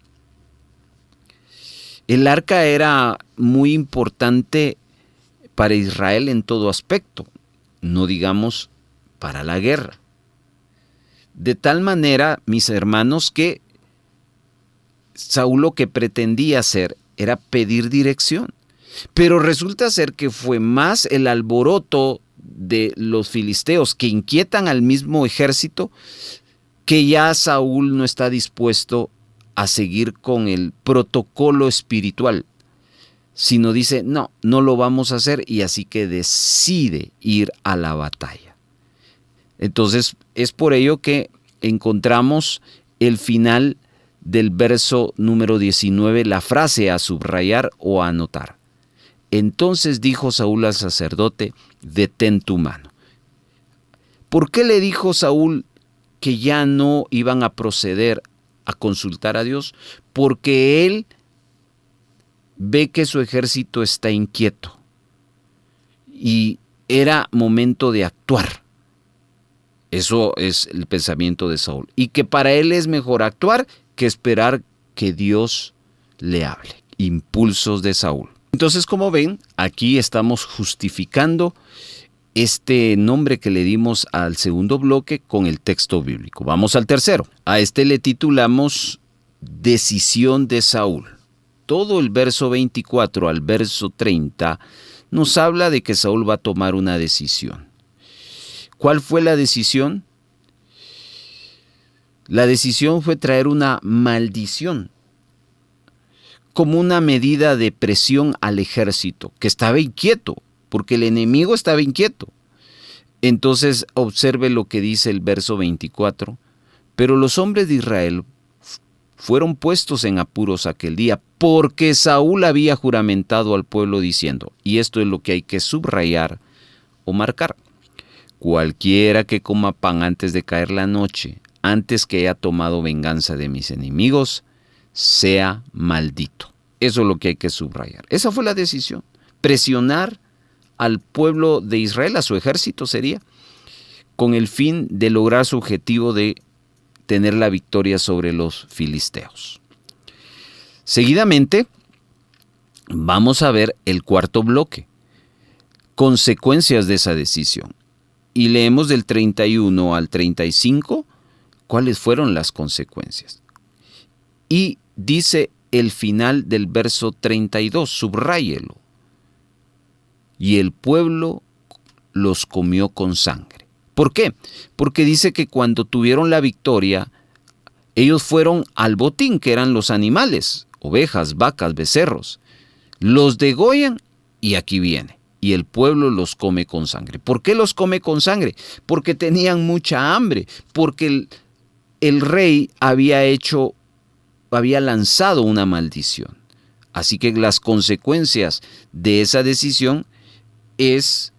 El arca era muy importante para Israel en todo aspecto, no digamos para la guerra. De tal manera, mis hermanos, que Saúl lo que pretendía hacer era pedir dirección. Pero resulta ser que fue más el alboroto de los filisteos que inquietan al mismo ejército, que ya Saúl no está dispuesto a seguir con el protocolo espiritual, sino dice: no lo vamos a hacer, y así que decide ir a la batalla. Entonces es por ello que encontramos el final del verso número 19, la frase a subrayar o a anotar. Entonces dijo Saúl al sacerdote: detén tu mano. ¿Por qué le dijo Saúl que ya no iban a proceder a consultar a Dios? Porque él ve que su ejército está inquieto y era momento de actuar. Eso es el pensamiento de Saúl. Y que para él es mejor actuar que esperar que Dios le hable. Impulsos de Saúl. Entonces, como ven, aquí estamos justificando este nombre que le dimos al segundo bloque con el texto bíblico. Vamos al tercero. A este le titulamos Decisión de Saúl. Todo el verso 24 al verso 30 nos habla de que Saúl va a tomar una decisión. ¿Cuál fue la decisión? La decisión fue traer una maldición como una medida de presión al ejército, que estaba inquieto, porque el enemigo estaba inquieto. Entonces observe lo que dice el verso 24. Pero los hombres de Israel fueron puestos en apuros aquel día, porque Saúl había juramentado al pueblo diciendo, y esto es lo que hay que subrayar o marcar: cualquiera que coma pan antes de caer la noche, antes que haya tomado venganza de mis enemigos, sea maldito. Eso es lo que hay que subrayar. Esa fue la decisión. Presionar al pueblo de Israel, a su ejército sería, con el fin de lograr su objetivo de tener la victoria sobre los filisteos. Seguidamente, vamos a ver el cuarto bloque, consecuencias de esa decisión. Y leemos del 31 al 35 cuáles fueron las consecuencias. Y dice el final del verso 32, subráyelo. Y el pueblo los comió con sangre. ¿Por qué? Porque dice que cuando tuvieron la victoria, ellos fueron al botín, que eran los animales, ovejas, vacas, becerros. Los degollan y aquí viene. Y el pueblo los come con sangre. ¿Por qué los come con sangre? Porque tenían mucha hambre, porque el rey había lanzado una maldición. Así que las consecuencias de esa decisión es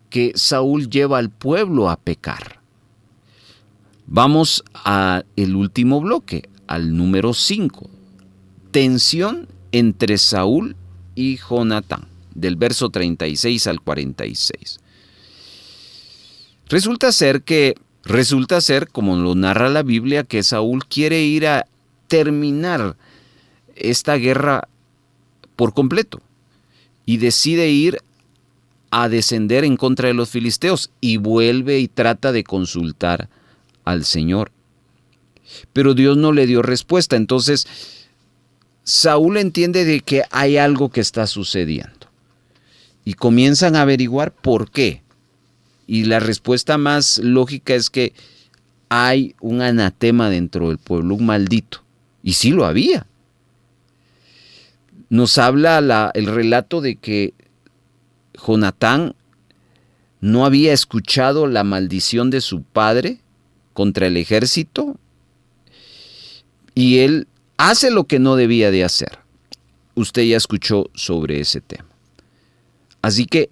que Saúl lleva al pueblo a pecar. Vamos al último bloque, al número 5. Tensión entre Saúl y Jonatán, del verso 36 al 46. Resulta ser, como lo narra la Biblia, que Saúl quiere ir a terminar esta guerra por completo y decide ir a descender en contra de los filisteos y vuelve y trata de consultar al Señor. Pero Dios no le dio respuesta. Entonces Saúl entiende de que hay algo que está sucediendo y comienzan a averiguar por qué. Y la respuesta más lógica es que hay un anatema dentro del pueblo, un maldito. Y sí lo había. Nos habla el relato de que Jonatán no había escuchado la maldición de su padre contra el ejército y él hace lo que no debía de hacer. Usted ya escuchó sobre ese tema. Así que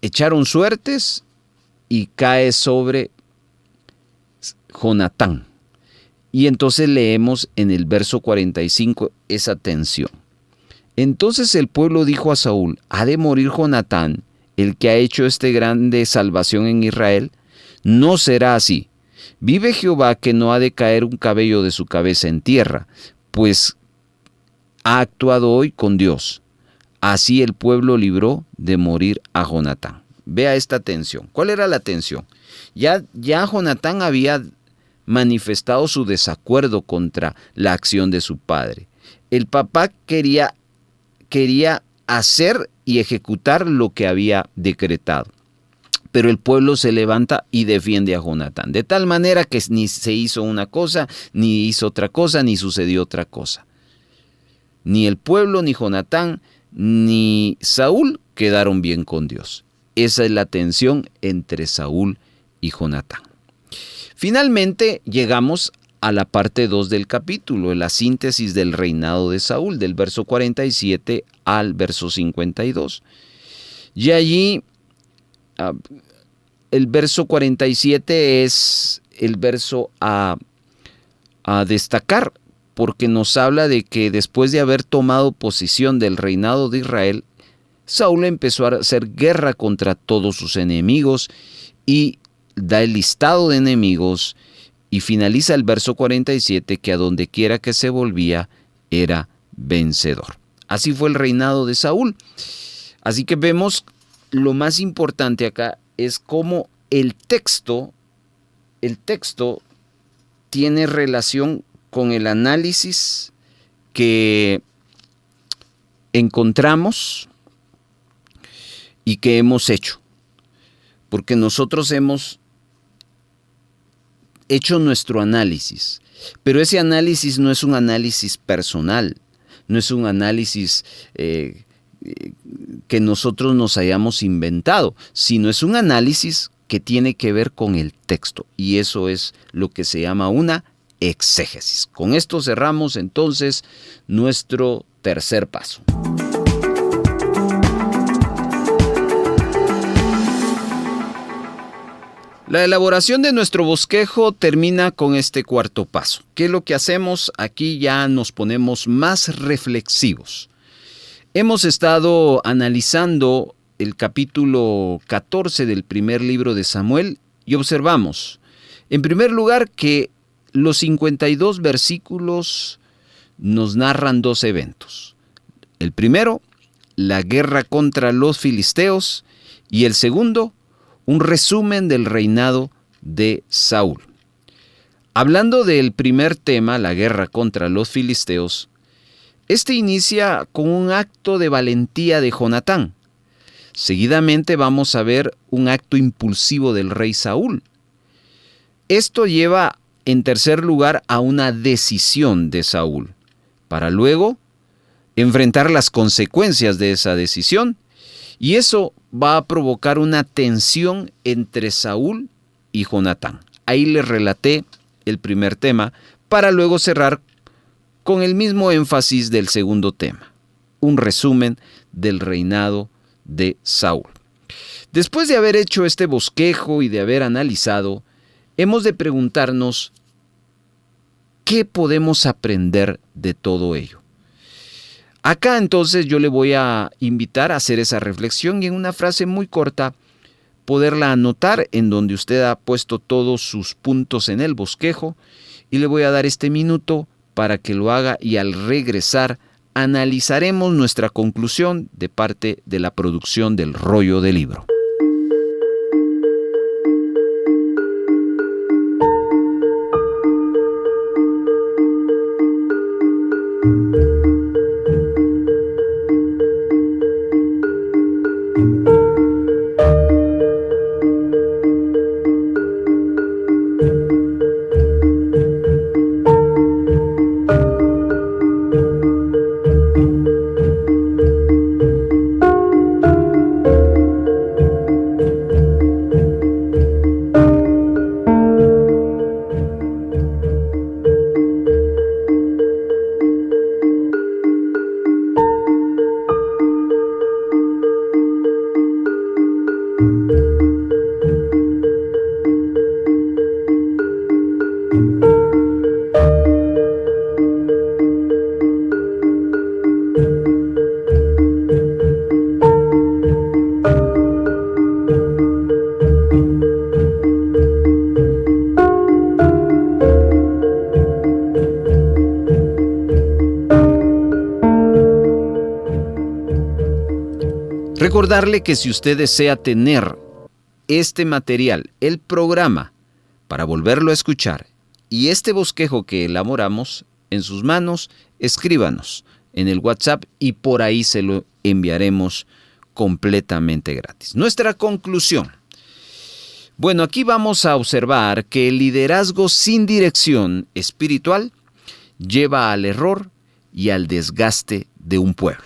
echaron suertes y cae sobre Jonatán. Y entonces leemos en el verso 45 esa tensión. Entonces el pueblo dijo a Saúl: ¿ha de morir Jonatán, el que ha hecho esta grande salvación en Israel? No será así. Vive Jehová que no ha de caer un cabello de su cabeza en tierra, pues ha actuado hoy con Dios. Así el pueblo libró de morir a Jonatán. Vea esta tensión. ¿Cuál era la tensión? Ya Jonatán había manifestado su desacuerdo contra la acción de su padre. El papá quería hacer y ejecutar lo que había decretado. Pero el pueblo se levanta y defiende a Jonatán. De tal manera que ni se hizo una cosa, ni hizo otra cosa, ni sucedió otra cosa. Ni el pueblo, ni Jonatán, ni Saúl quedaron bien con Dios. Esa es la tensión entre Saúl y Jonatán. Finalmente llegamos a la parte 2 del capítulo, en la síntesis del reinado de Saúl, del verso 47 al verso 52. Y allí el verso 47 es el verso a destacar, porque nos habla de que después de haber tomado posesión del reinado de Israel, Saúl empezó a hacer guerra contra todos sus enemigos y da el listado de enemigos y finaliza el verso 47 que a donde quiera que se volvía era vencedor. Así fue el reinado de Saúl. Así que vemos lo más importante acá es cómo el texto tiene relación con el análisis que encontramos y que hemos hecho. Porque nosotros hemos hecho nuestro análisis, pero ese análisis no es un análisis personal, no es un análisis que nosotros nos hayamos inventado, sino es un análisis que tiene que ver con el texto, y eso es lo que se llama una exégesis. Con esto cerramos entonces nuestro tercer paso. La elaboración de nuestro bosquejo termina con este cuarto paso. ¿Qué es lo que hacemos? Aquí ya nos ponemos más reflexivos. Hemos estado analizando el capítulo 14 del primer libro de Samuel y observamos, en primer lugar, que los 52 versículos nos narran dos eventos. El primero, la guerra contra los filisteos, y el segundo, un resumen del reinado de Saúl. Hablando del primer tema, la guerra contra los filisteos, este inicia con un acto de valentía de Jonatán. Seguidamente vamos a ver un acto impulsivo del rey Saúl. Esto lleva, en tercer lugar, a una decisión de Saúl, para luego enfrentar las consecuencias de esa decisión, y eso va a provocar una tensión entre Saúl y Jonatán. Ahí les relaté el primer tema, para luego cerrar con el mismo énfasis del segundo tema, un resumen del reinado de Saúl. Después de haber hecho este bosquejo y de haber analizado, hemos de preguntarnos, ¿qué podemos aprender de todo ello? Acá entonces yo le voy a invitar a hacer esa reflexión y en una frase muy corta poderla anotar en donde usted ha puesto todos sus puntos en el bosquejo, y le voy a dar este minuto para que lo haga, y al regresar analizaremos nuestra conclusión de parte de la producción del rollo de libro. Recordarle que si usted desea tener este material, el programa, para volverlo a escuchar, y este bosquejo que elaboramos en sus manos, escríbanos en el WhatsApp y por ahí se lo enviaremos completamente gratis. Nuestra conclusión. Bueno, aquí vamos a observar que el liderazgo sin dirección espiritual lleva al error y al desgaste de un pueblo.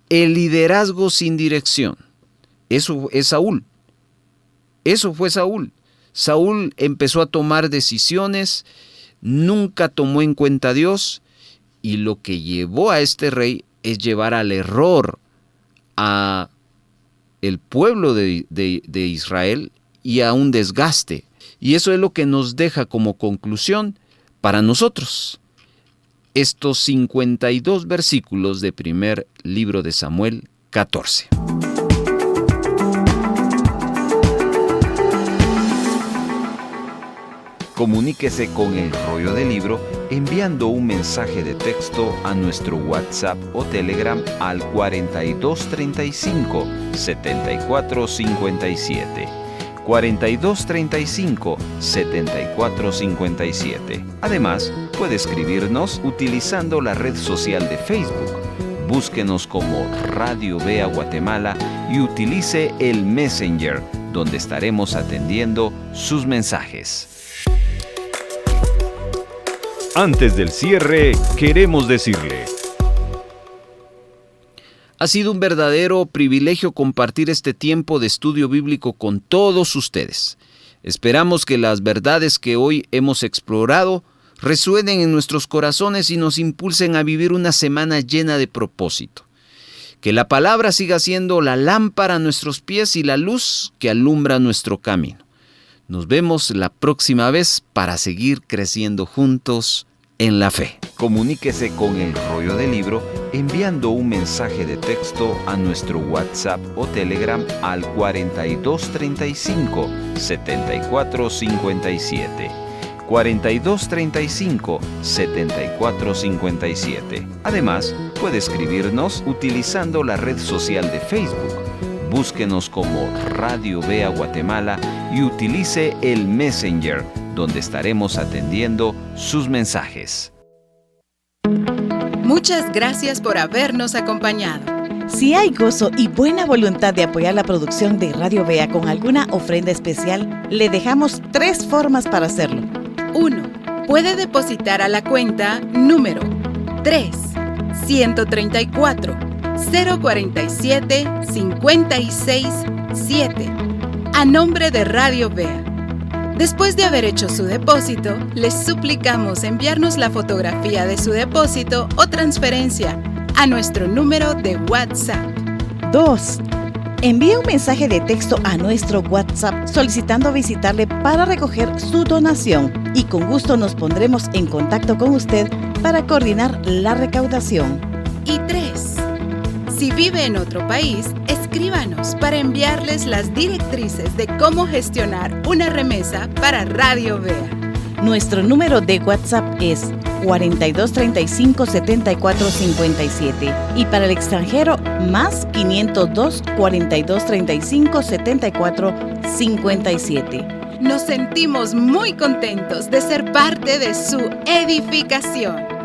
El liderazgo sin dirección, eso es Saúl. Eso fue Saúl. Saúl empezó a tomar decisiones, nunca tomó en cuenta a Dios, y lo que llevó a este rey es llevar al error a el pueblo de Israel y a un desgaste. Y eso es lo que nos deja como conclusión para nosotros estos 52 versículos de primer libro de Samuel 14. Comuníquese con el rollo de libro enviando un mensaje de texto a nuestro WhatsApp o Telegram al 4235 7457. 4235 7457. Además, puede escribirnos utilizando la red social de Facebook. Búsquenos como Radio Vea Guatemala y utilice el Messenger, donde estaremos atendiendo sus mensajes. Antes del cierre, queremos decirle: ha sido un verdadero privilegio compartir este tiempo de estudio bíblico con todos ustedes. Esperamos que las verdades que hoy hemos explorado resuenen en nuestros corazones y nos impulsen a vivir una semana llena de propósito. Que la palabra siga siendo la lámpara a nuestros pies y la luz que alumbra nuestro camino. Nos vemos la próxima vez para seguir creciendo juntos en la fe. Comuníquese con El Rollo del Libro enviando un mensaje de texto a nuestro WhatsApp o Telegram al 4235 7457. 4235 7457. Además, puede escribirnos utilizando la red social de Facebook. Búsquenos como Radio Vea Guatemala y utilice el Messenger, donde estaremos atendiendo sus mensajes. Muchas gracias por habernos acompañado. Si hay gozo y buena voluntad de apoyar la producción de Radio Vea con alguna ofrenda especial, le dejamos 3 formas para hacerlo. 1. Puede depositar a la cuenta número 3 134 047 56 7 a nombre de Radio Vea. Después de haber hecho su depósito, les suplicamos enviarnos la fotografía de su depósito o transferencia a nuestro número de WhatsApp. 2. Envía un mensaje de texto a nuestro WhatsApp solicitando visitarle para recoger su donación y con gusto nos pondremos en contacto con usted para coordinar la recaudación. Y 3. Si vive en otro país, escríbanos para enviarles las directrices de cómo gestionar una remesa para Radio Vea. Nuestro número de WhatsApp es 4235 7457 y para el extranjero más 502 4235 7457. Nos sentimos muy contentos de ser parte de su edificación.